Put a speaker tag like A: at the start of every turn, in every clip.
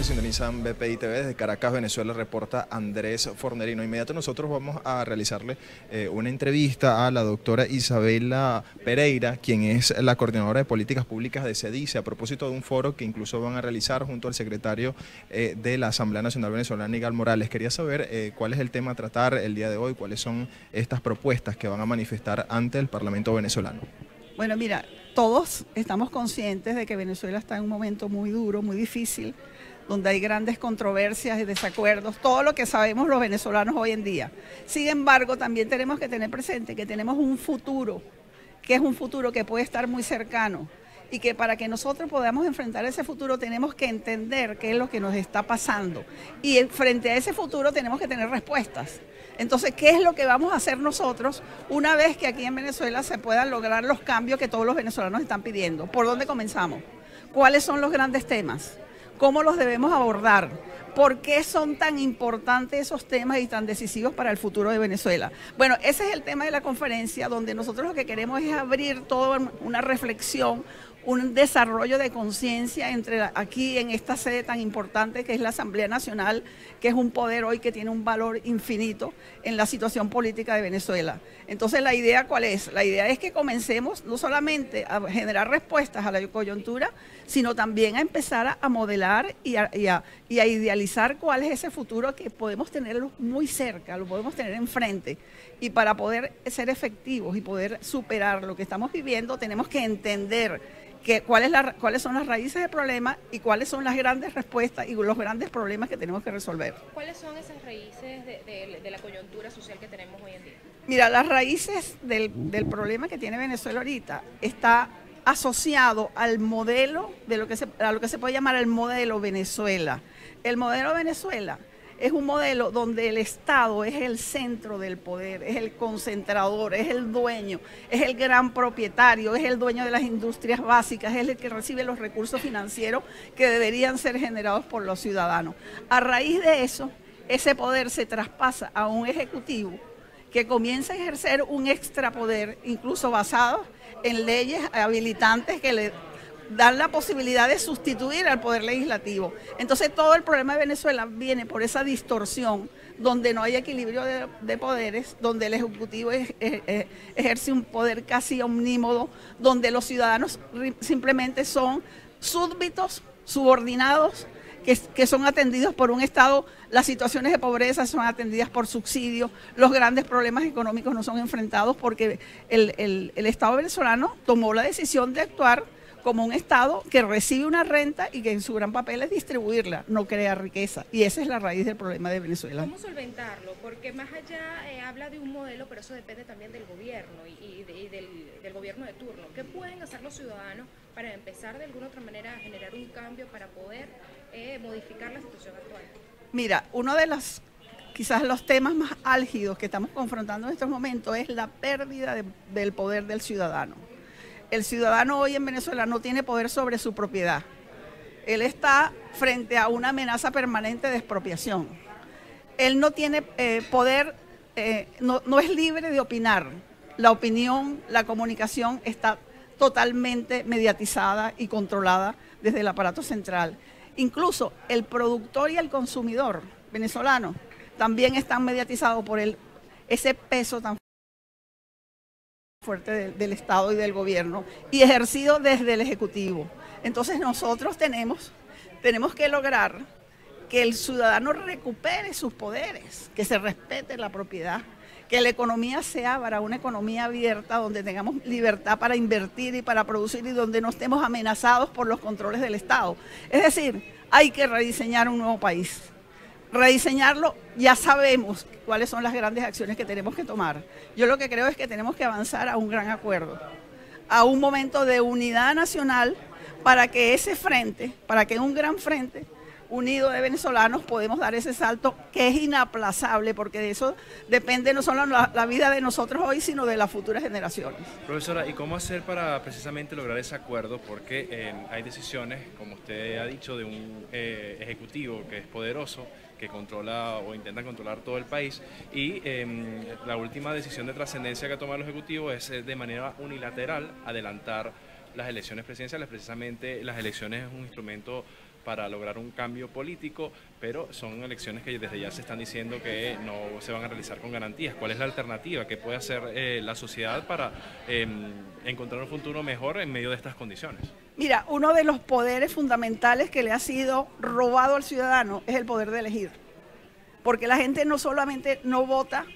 A: sintonizan BPI TV desde Caracas, Venezuela, reporta Andrés Fornerino. Inmediato nosotros vamos a realizarle una entrevista a la doctora Isabela Pereira, quien es la coordinadora de políticas públicas de SEDICE, a propósito de un foro que incluso van a realizar junto al secretario de la Asamblea Nacional Venezolana, Igal Morales. Quería saber cuál es el tema a tratar el día de hoy, cuáles son estas propuestas que van a manifestar ante el Parlamento venezolano.
B: Bueno, mira, todos estamos conscientes de que Venezuela está en un momento muy duro, muy difícil, donde hay grandes controversias y desacuerdos, todo lo que sabemos los venezolanos hoy en día. Sin embargo, también tenemos que tener presente que tenemos un futuro, que es un futuro que puede estar muy cercano, y que para que nosotros podamos enfrentar ese futuro tenemos que entender qué es lo que nos está pasando. Y frente a ese futuro tenemos que tener respuestas. Entonces, ¿qué es lo que vamos a hacer nosotros una vez que aquí en Venezuela se puedan lograr los cambios que todos los venezolanos están pidiendo? ¿Por dónde comenzamos? ¿Cuáles son los grandes temas? ¿Cómo los debemos abordar? ¿Por qué son tan importantes esos temas y tan decisivos para el futuro de Venezuela? Bueno, ese es el tema de la conferencia, donde nosotros lo que queremos es abrir toda una reflexión, un desarrollo de conciencia aquí en esta sede tan importante que es la Asamblea Nacional, que es un poder hoy que tiene un valor infinito en la situación política de Venezuela. Entonces, ¿la idea cuál es? La idea es que comencemos no solamente a generar respuestas a la coyuntura, sino también a empezar a modelar y a idealizar cuál es ese futuro que podemos tenerlo muy cerca, lo podemos tener enfrente. Y para poder ser efectivos y poder superar lo que estamos viviendo, tenemos que entender cuáles son las raíces del problema y cuáles son las grandes respuestas y los grandes problemas que tenemos que resolver.
C: ¿Cuáles son esas raíces de la coyuntura social que tenemos hoy en día?
B: Mira, las raíces del problema que tiene Venezuela ahorita está asociado al modelo a lo que se puede llamar el modelo Venezuela. El modelo Venezuela es un modelo donde el Estado es el centro del poder, es el concentrador, es el dueño, es el gran propietario, es el dueño de las industrias básicas, es el que recibe los recursos financieros que deberían ser generados por los ciudadanos. A raíz de eso, ese poder se traspasa a un ejecutivo que comienza a ejercer un extrapoder, incluso basado en leyes habilitantes que le dan la posibilidad de sustituir al poder legislativo. Entonces todo el problema de Venezuela viene por esa distorsión, donde no hay equilibrio de poderes, donde el Ejecutivo ejerce un poder casi omnímodo, donde los ciudadanos simplemente son súbditos, subordinados, que son atendidos por un Estado. Las situaciones de pobreza son atendidas por subsidios, los grandes problemas económicos no son enfrentados porque el Estado venezolano tomó la decisión de actuar como un Estado que recibe una renta y que en su gran papel es distribuirla, no crear riqueza. Y esa es la raíz del problema de Venezuela.
C: ¿Cómo solventarlo? Porque más allá habla de un modelo, pero eso depende también del gobierno y del gobierno de turno. ¿Qué pueden hacer los ciudadanos para empezar de alguna otra manera a generar un cambio para poder modificar la situación actual?
B: Mira, uno de quizás los temas más álgidos que estamos confrontando en estos momentos es la pérdida del poder del ciudadano. El ciudadano hoy en Venezuela no tiene poder sobre su propiedad. Él está frente a una amenaza permanente de expropiación. Él no tiene poder, no es libre de opinar. La opinión, la comunicación está totalmente mediatizada y controlada desde el aparato central. Incluso el productor y el consumidor venezolano también están mediatizados por ese peso tan fuerte del Estado y del gobierno y ejercido desde el Ejecutivo. Entonces nosotros tenemos que lograr que el ciudadano recupere sus poderes, que se respete la propiedad, que la economía se abra, una economía abierta donde tengamos libertad para invertir y para producir y donde no estemos amenazados por los controles del Estado. Es decir, hay que rediseñar un nuevo país. Rediseñarlo, ya sabemos cuáles son las grandes acciones que tenemos que tomar. Yo lo que creo es que tenemos que avanzar a un gran acuerdo, a un momento de unidad nacional para que ese frente, para que un gran frente unido de venezolanos podemos dar ese salto que es inaplazable, porque de eso depende no solo la vida de nosotros hoy, sino de las futuras generaciones.
D: Profesora, ¿y cómo hacer para precisamente lograr ese acuerdo? Porque hay decisiones, como usted ha dicho, de un ejecutivo que es poderoso, que controla o intenta controlar todo el país, y la última decisión de trascendencia que ha tomado el Ejecutivo es de manera unilateral adelantar las elecciones presidenciales. Precisamente las elecciones es un instrumento para lograr un cambio político, pero son elecciones que desde ya se están diciendo que no se van a realizar con garantías. ¿Cuál es la alternativa? ¿Qué puede hacer la sociedad para encontrar un futuro mejor en medio de estas condiciones?
B: Mira, uno de los poderes fundamentales que le ha sido robado al ciudadano es el poder de elegir. Porque la gente no solamente no vota,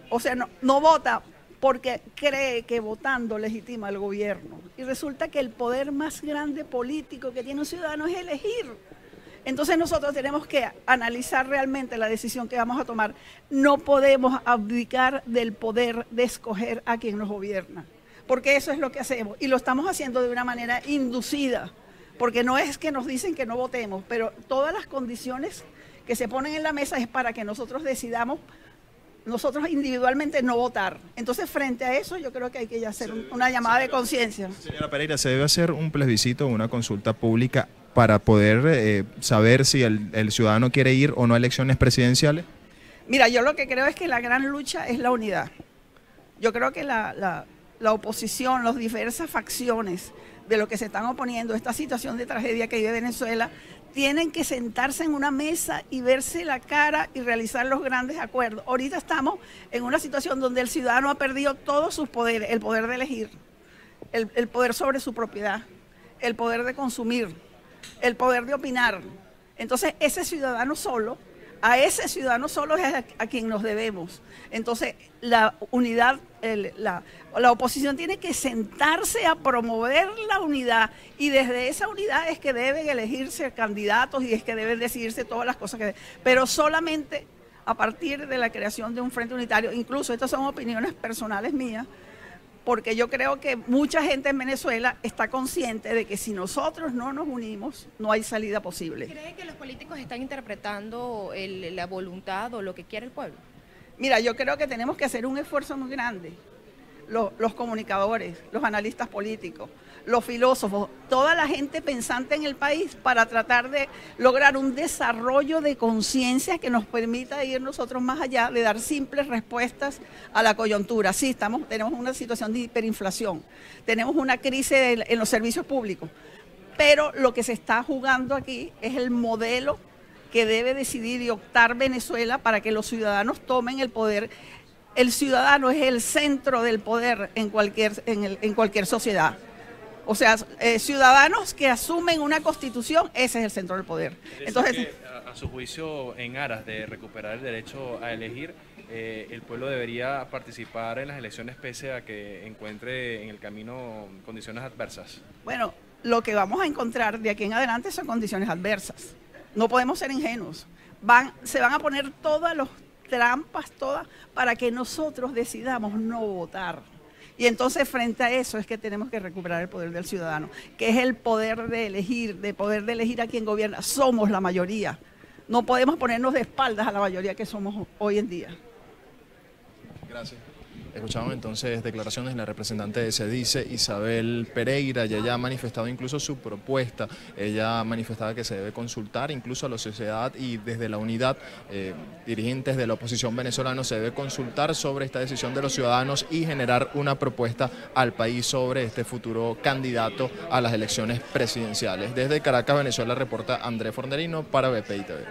B: o sea, no vota porque cree que votando legitima al gobierno. Y resulta que el poder más grande político que tiene un ciudadano es elegir. Entonces nosotros tenemos que analizar realmente la decisión que vamos a tomar. No podemos abdicar del poder de escoger a quien nos gobierna, porque eso es lo que hacemos y lo estamos haciendo de una manera inducida, porque no es que nos dicen que no votemos, pero todas las condiciones que se ponen en la mesa es para que nosotros decidamos nosotros individualmente no votar. Entonces, frente a eso, yo creo que hay que ya hacer una llamada de conciencia.
A: Señora Pereira, ¿se debe hacer un plebiscito o una consulta pública para poder saber si el ciudadano quiere ir o no a elecciones presidenciales?
B: Mira, yo lo que creo es que la gran lucha es la unidad. Yo creo que la oposición, las diversas facciones de lo que se están oponiendo a esta situación de tragedia que vive Venezuela, tienen que sentarse en una mesa y verse la cara y realizar los grandes acuerdos. Ahorita estamos en una situación donde el ciudadano ha perdido todos sus poderes, el poder de elegir, el poder sobre su propiedad, el poder de consumir, el poder de opinar. Entonces, ese ciudadano solo, a ese ciudadano solo es a quien nos debemos. Entonces, la unidad, la oposición tiene que sentarse a promover la unidad y desde esa unidad es que deben elegirse candidatos y es que deben decidirse todas las cosas pero solamente a partir de la creación de un frente unitario. Incluso estas son opiniones personales mías, porque yo creo que mucha gente en Venezuela está consciente de que si nosotros no nos unimos, no hay salida posible.
C: ¿Cree que los políticos están interpretando la voluntad o lo que quiere el pueblo?
B: Mira, yo creo que tenemos que hacer un esfuerzo muy grande. Los comunicadores, los analistas políticos, los filósofos, toda la gente pensante en el país para tratar de lograr un desarrollo de conciencia que nos permita ir nosotros más allá de dar simples respuestas a la coyuntura. Sí, tenemos una situación de hiperinflación, tenemos una crisis en los servicios públicos, pero lo que se está jugando aquí es el modelo que debe decidir y optar Venezuela para que los ciudadanos tomen el poder. El ciudadano es el centro del poder en cualquier sociedad. O sea, ciudadanos que asumen una constitución, ese es el centro del poder. Entonces,
D: a su juicio, en aras de recuperar el derecho a elegir, el pueblo debería participar en las elecciones pese a que encuentre en el camino condiciones adversas.
B: Bueno, lo que vamos a encontrar de aquí en adelante son condiciones adversas. No podemos ser ingenuos. Se van a poner todas las trampas, todas, para que nosotros decidamos no votar. Y entonces frente a eso es que tenemos que recuperar el poder del ciudadano, que es el poder de elegir a quien gobierna. Somos la mayoría. No podemos ponernos de espaldas a la mayoría que somos hoy en día.
A: Gracias. Escuchamos entonces declaraciones de la representante de SEDICE, Isabel Pereira. Ella ha manifestado incluso su propuesta. Ella manifestaba que se debe consultar incluso a la sociedad y desde la unidad, dirigentes de la oposición venezolana, se debe consultar sobre esta decisión de los ciudadanos y generar una propuesta al país sobre este futuro candidato a las elecciones presidenciales. Desde Caracas, Venezuela, reporta Andrés Fornerino para BPI TV.